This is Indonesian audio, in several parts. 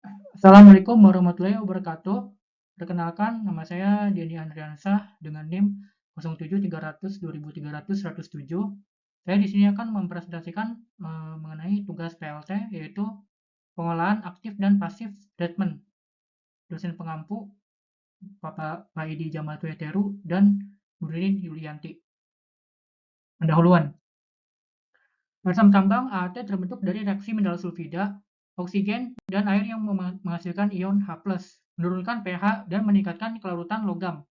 Assalamualaikum warahmatullahi wabarakatuh. Perkenalkan, nama saya Denny Andriansah dengan NIM 07300 203107. Saya di sini akan mempresentasikan mengenai tugas PLT, yaitu pengolahan aktif dan pasif treatment. Dosen pengampu Bapak Paidi Jamal Tueteru dan Nurin Yulianti. Pendahuluan. Asam tambang AAT terbentuk dari reaksi mineral sulfida, oksigen, dan air yang menghasilkan ion H+, menurunkan pH, dan meningkatkan kelarutan logam.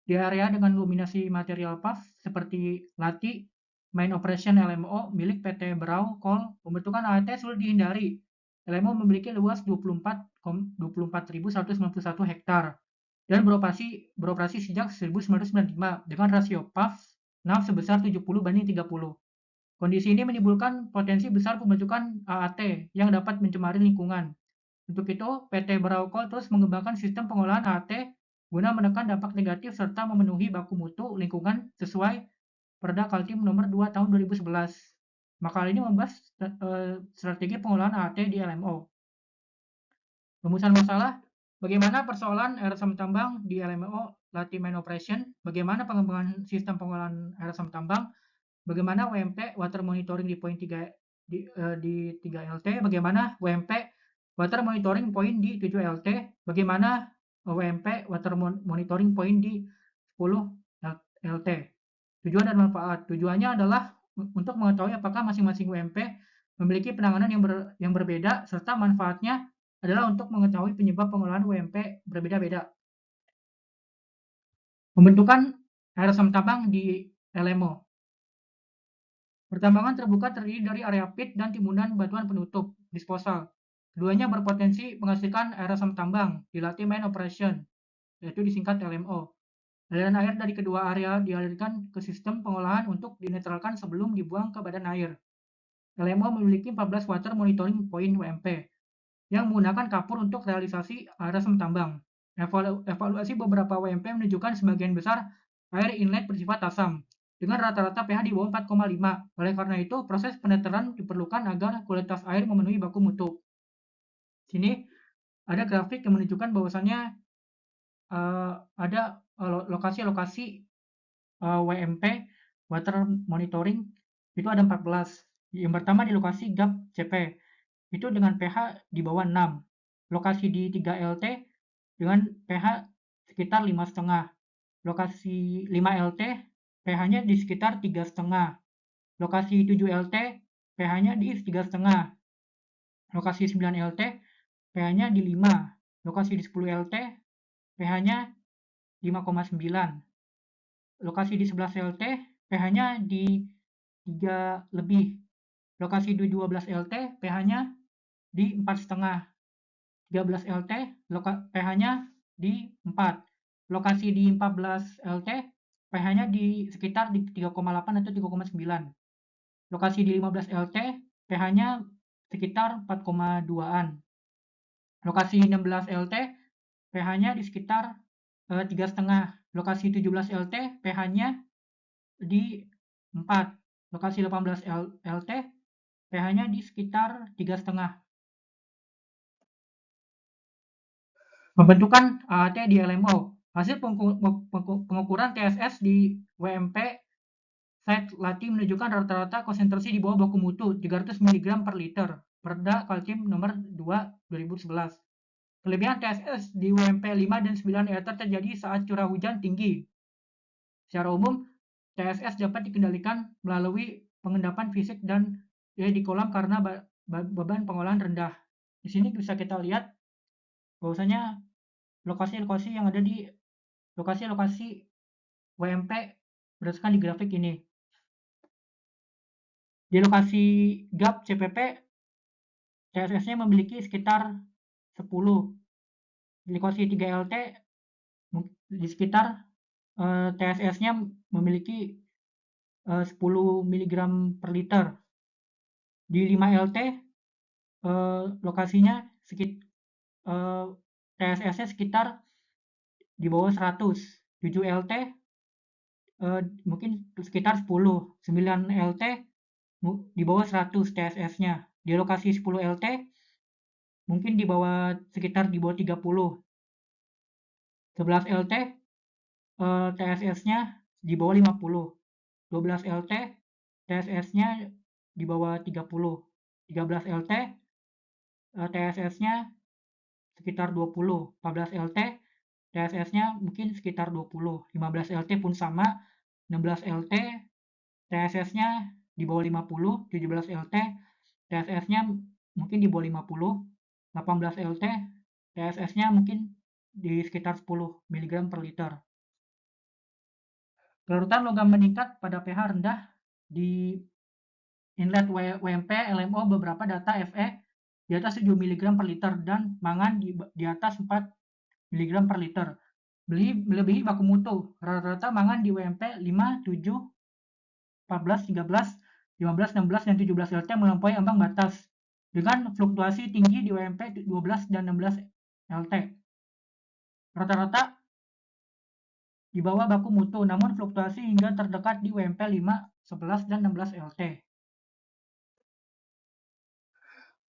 Di area dengan dominasi material PAF seperti LATI, Main Operation LMO milik PT Berau Coal, pembentukan AAT sulit dihindari. LMO memiliki luas 24.191 hektar dan beroperasi sejak 1995 dengan rasio PAF 6 sebesar 70:30. Kondisi ini menimbulkan potensi besar pembentukan AAT yang dapat mencemari lingkungan. Untuk itu, PT Berau Coal terus mengembangkan sistem pengolahan AAT guna menekan dampak negatif serta memenuhi baku mutu lingkungan sesuai Perda Kaltim nomor 2 tahun 2011. Maka ini membahas strategi pengolahan AAT di LMO. Rumusan masalah, bagaimana persoalan air asam tambang di LMO Lati Main Operation, bagaimana pengembangan sistem pengolahan air asam tambang, bagaimana WMP water monitoring di poin 3 di 3 LT, bagaimana WMP water monitoring point di 7 LT, bagaimana WMP water monitoring point di 10 LT. Tujuan dan manfaat. Tujuannya adalah untuk mengetahui apakah masing-masing WMP memiliki penanganan yang berbeda serta manfaatnya adalah untuk mengetahui penyebab pengolahan WMP berbeda-beda. Pembentukan air asam tambang di LMO. Pertambangan terbuka terdiri dari area pit dan timbunan batuan penutup, disposal. Keduanya berpotensi menghasilkan air asam tambang, dilatih main operation, yaitu disingkat LMO. Aliran air dari kedua area dialirkan ke sistem pengolahan untuk dinetralkan sebelum dibuang ke badan air. LMO memiliki 14 water monitoring point WMP yang menggunakan kapur untuk realisasi air asam tambang. Evaluasi beberapa WMP menunjukkan sebagian besar air inlet bersifat asam, dengan rata-rata pH di bawah 4,5. Oleh karena itu, proses peneteran diperlukan agar kualitas air memenuhi baku mutu. Sini ada grafik yang menunjukkan bahwasannya ada lokasi-lokasi WMP water monitoring itu ada 14. Yang pertama di lokasi GAP CP itu dengan pH di bawah 6. Lokasi di 3 LT dengan pH sekitar 5,5. Lokasi 5 LT pH-nya di sekitar 3,5. Lokasi 7 LT pH-nya di 3,5. Lokasi 9 LT pH-nya di 5. Lokasi di 10 LT pH-nya 5,9. Lokasi di 11 LT pH-nya di 3 lebih. Lokasi di 12 LT pH-nya di 4,5. 13 LT pH-nya di 4. Lokasi di 14 LT pH-nya di sekitar di 3,8 atau 3,9. Lokasi di 15 LT pH-nya sekitar 4,2-an. Lokasi 16 LT pH-nya di sekitar 3,5. Lokasi 17 LT pH-nya di 4. Lokasi 18 LT pH-nya di sekitar 3,5. Pembentukan AAT di LMO. Hasil pengukuran TSS di WMP site Lati menunjukkan rata-rata konsentrasi di bawah baku mutu 300 mg per liter. Perda Kaltim nomor 2 2011. Kelebihan TSS di WMP 5 dan 9 ether terjadi saat curah hujan tinggi. Secara umum, TSS dapat dikendalikan melalui pengendapan fisik dan di kolam karena beban pengolahan rendah. Di sini bisa kita lihat bahwasanya lokasi-lokasi yang ada di lokasi-lokasi WMP berdasarkan di grafik ini. Di lokasi GAP CPP, TSS-nya memiliki sekitar 10. Di lokasi 3LT di sekitar TSS-nya memiliki 10 mg per liter. Di 5LT lokasinya TSS-nya sekitar di bawah 100. 7LT mungkin sekitar 10. 9LT di bawah 100 TSS-nya. Di lokasi 10 LT mungkin sekitar di bawah 30. 11 LT TSS-nya di bawah 50. 12 LT TSS-nya di bawah 30. 13 LT TSS-nya sekitar 20. 14 LT TSS-nya mungkin sekitar 20. 15 LT pun sama. 16 LT TSS-nya di bawah 50. 17 LT TSS-nya mungkin di bawah 50. 18 LT TSS-nya mungkin di sekitar 10 mg per liter. Larutan logam meningkat pada pH rendah di inlet WMP LMO beberapa data Fe di atas 7 mg per liter dan mangan di atas 4 mg per liter. Melebihi baku mutu. Rata-rata mangan di WMP 5, 7, 14, 13, 15, 16, dan 17 LT melampaui ambang batas dengan fluktuasi tinggi di WMP 12 dan 16 LT. Rata-rata di bawah baku mutu, namun fluktuasi hingga terdekat di WMP 5, 11, dan 16 LT.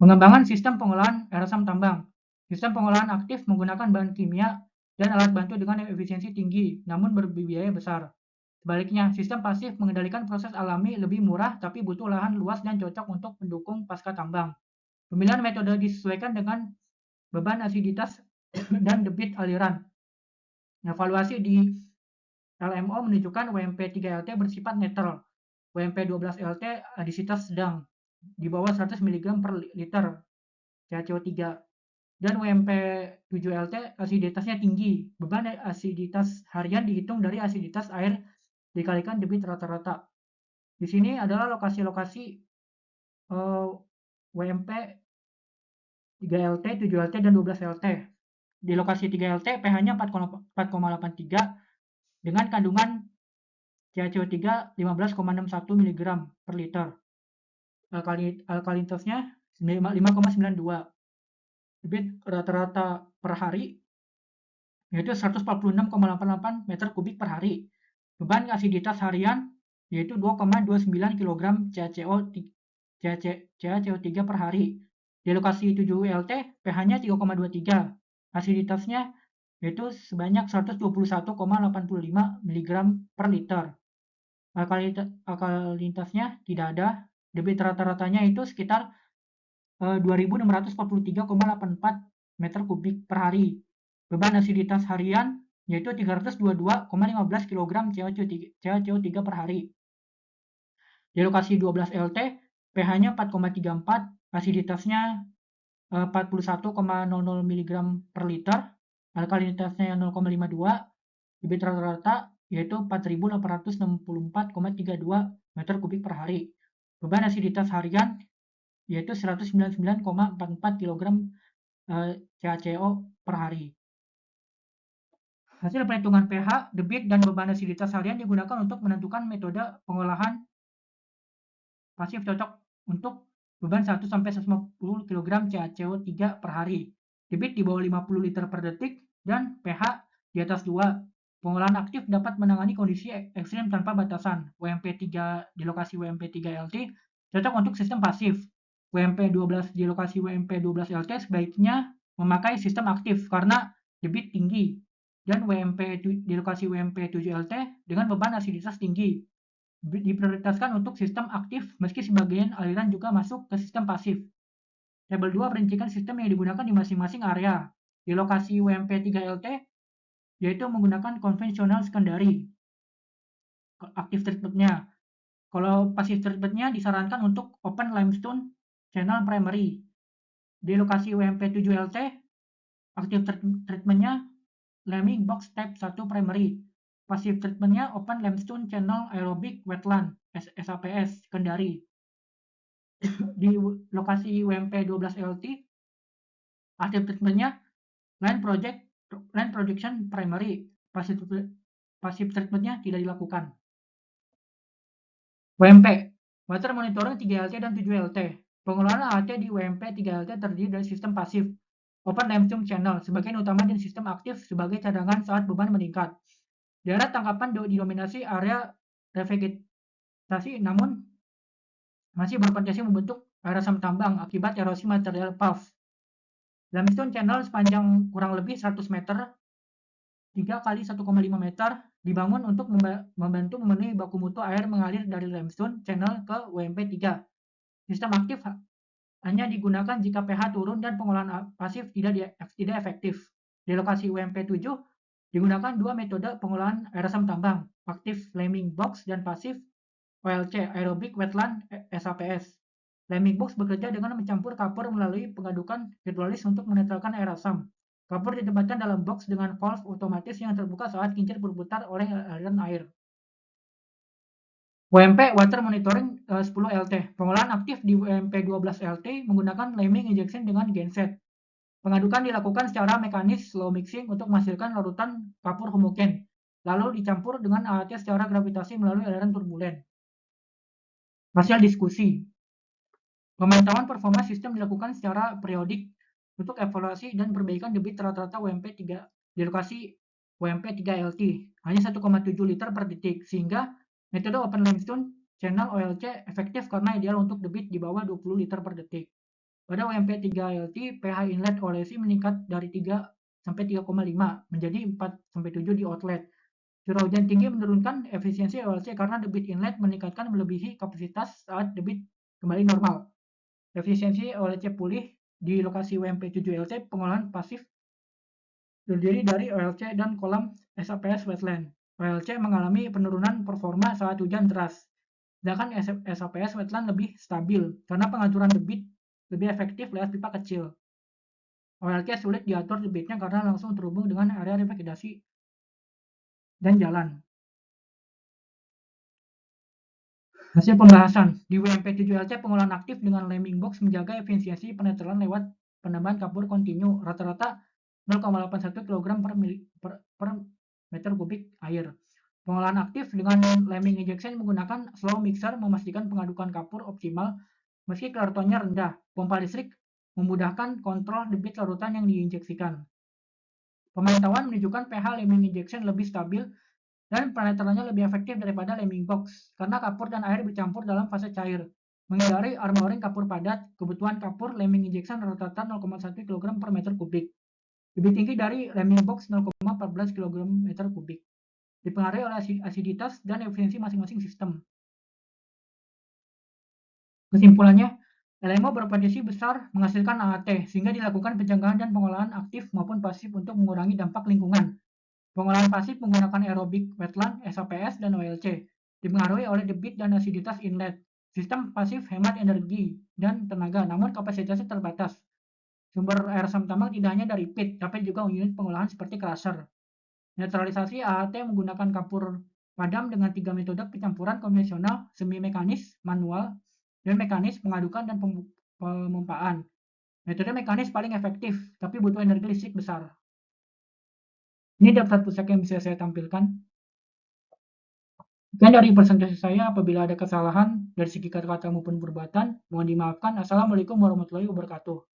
Pengembangan sistem pengolahan air asam tambang. Sistem pengolahan aktif menggunakan bahan kimia dan alat bantu dengan efisiensi tinggi, namun berbiaya besar. Sebaliknya, sistem pasif mengendalikan proses alami lebih murah tapi butuh lahan luas dan cocok untuk pendukung pasca tambang. Pemilihan metode disesuaikan dengan beban asiditas dan debit aliran. Evaluasi di LMO menunjukkan WMP 3LT bersifat netral. WMP 12 LT asiditas sedang di bawah 100 mg per liter CaCO3 dan WMP 7 LT asiditasnya tinggi. Beban asiditas harian dihitung dari asiditas air dikalikan debit rata-rata. Di sini adalah lokasi-lokasi WMP 3LT, 7LT, dan 12LT. Di lokasi 3LT pH-nya 4,83 dengan kandungan CaCO3 15,61 mg per liter. Alkalinitasnya 5,92. Debit rata-rata per hari yaitu 146,88 meter kubik per hari. Beban asiditas harian yaitu 2,29 kg CaCO3 per hari. Di lokasi 7LT pH-nya 3,23. Asiditasnya yaitu sebanyak 121,85 mg per liter. Alkalinitasnya tidak ada. Debit rata-ratanya itu sekitar 2.643,84 meter kubik per hari. Beban asiditas harian yaitu 322,15 kg CaCO3 per hari. Di lokasi 12 LT pH-nya 4,34, asiditasnya 41,00 mg per liter, alkalinitasnya 0,52, debit rata-rata yaitu 4.864,32 meter kubik per hari. Beban asiditas harian yaitu 199,44 kg CaCO per hari. Hasil perhitungan pH, debit, dan beban asiditas harian digunakan untuk menentukan metode pengolahan pasif cocok untuk beban 1-150 kg CaCO3 per hari. Debit di bawah 50 liter per detik dan pH di atas 2. Pengolahan aktif dapat menangani kondisi ekstrim tanpa batasan. di lokasi WMP 3LT cocok untuk sistem pasif. WMP 12 di lokasi WMP 12 LT sebaiknya memakai sistem aktif karena debit tinggi, dan WMP di lokasi WMP 7LT dengan beban asiditas tinggi. Diprioritaskan untuk sistem aktif meski sebagian aliran juga masuk ke sistem pasif. Tabel 2 merincikan sistem yang digunakan di masing-masing area. Di lokasi WMP 3LT yaitu menggunakan konvensional secondary aktif treatmentnya. Kalau pasif treatmentnya disarankan untuk open limestone channel primary. Di lokasi WMP 7LT aktif treatmentnya Lemming box type 1 primary. Pasif treatmentnya open limestone channel aerobic wetland SAPS secondary. Di lokasi WMP 12 LT aktif treatmentnya land projection primary. Pasif treatmentnya tidak dilakukan. WMP water monitoring 3LT dan 7LT. Pengolahan AHT di WMP 3LT terdiri dari sistem pasif open limestone channel sebagian utama dan sistem aktif sebagai cadangan saat beban meningkat. Daerah tangkapan didominasi area revegetasi namun masih berpotensi membentuk air asam tambang akibat erosi material pulp. Limestone channel sepanjang kurang lebih 100 meter, 3 kali 1,5 meter, dibangun untuk membantu memenuhi baku mutu air mengalir dari limestone channel ke WMP3. Sistem aktif hanya digunakan jika pH turun dan pengolahan pasif tidak efektif. Di lokasi UMP7 digunakan dua metode pengolahan air asam tambang, aktif Lemming Box dan pasif OLC, Aerobic Wetland SAPS. Lemming Box bekerja dengan mencampur kapur melalui pengadukan hidrolis untuk menetralkan air asam. Kapur ditempatkan dalam box dengan valve otomatis yang terbuka saat kincir berputar oleh aliran air. WMP Water Monitoring 10 LT. Pengolahan aktif di WMP 12 LT menggunakan Lemming Injection dengan genset. Pengadukan dilakukan secara mekanis slow mixing untuk menghasilkan larutan kapur homogen, lalu dicampur dengan AHT secara gravitasi melalui aliran turbulen. Hasil diskusi. Pemantauan performa sistem dilakukan secara periodik untuk evaluasi dan perbaikan debit rata-rata WMP 3 di lokasi WMP 3 LT, hanya 1,7 liter per detik, sehingga metode open limestone channel OLC efektif karena ideal untuk debit di bawah 20 liter per detik. Pada WMP 3 LT, pH inlet OLC meningkat dari 3 sampai 3,5 menjadi 4 sampai 7 di outlet. Curah hujan tinggi menurunkan efisiensi OLC karena debit inlet meningkatkan melebihi kapasitas saat debit kembali normal. Efisiensi OLC pulih di lokasi WMP 7 LT pengolahan pasif terdiri dari OLC dan kolam SAPS wetland. OLC mengalami penurunan performa saat hujan deras, sedangkan SAPS wetland lebih stabil karena pengaturan debit lebih efektif lewat pipa kecil. OLC sulit diatur debitnya karena langsung terhubung dengan area vegetasi dan jalan. Hasil pembahasan, di WMP 7LC pengolahan aktif dengan Lemming Box menjaga efisiensi penetralan lewat penambahan kapur kontinu rata-rata 0,81 kg per meter kubik air. Pengolahan aktif dengan Lemming Injection menggunakan slow mixer memastikan pengadukan kapur optimal meski larutannya rendah. Pompa listrik memudahkan kontrol debit larutan yang diinjeksikan. Pemantauan menunjukkan pH Lemming Injection lebih stabil dan penetralannya lebih efektif daripada Lemming Box karena kapur dan air bercampur dalam fase cair. Menghindari armoring kapur padat, kebutuhan kapur Lemming Injection rata-rata 0,1 kg per meter kubik. Lebih tinggi dari Lemming Box 0,14 kg meter kubik. Dipengaruhi oleh asiditas dan efisiensi masing-masing sistem. Kesimpulannya, LMO berpotensi besar menghasilkan AHT sehingga dilakukan pencegahan dan pengolahan aktif maupun pasif untuk mengurangi dampak lingkungan. Pengolahan pasif menggunakan aerobic wetland, SAPS, dan OLC, dipengaruhi oleh debit dan asiditas inlet. Sistem pasif hemat energi dan tenaga, namun kapasitasnya terbatas. Sumber air asam tambang tidak hanya dari pit, tapi juga unit pengolahan seperti crusher. Netralisasi AHT menggunakan kapur padam dengan 3 metode pencampuran konvensional, semi mekanis, manual, dan mekanis pengadukan dan pemompaan. Metode mekanis paling efektif, tapi butuh energi listrik besar. Ini daftar pusat yang bisa saya tampilkan. Sekian dari presentasi saya. Apabila ada kesalahan dari segi kata-kata maupun perbuatan, mohon dimaafkan. Assalamualaikum warahmatullahi wabarakatuh.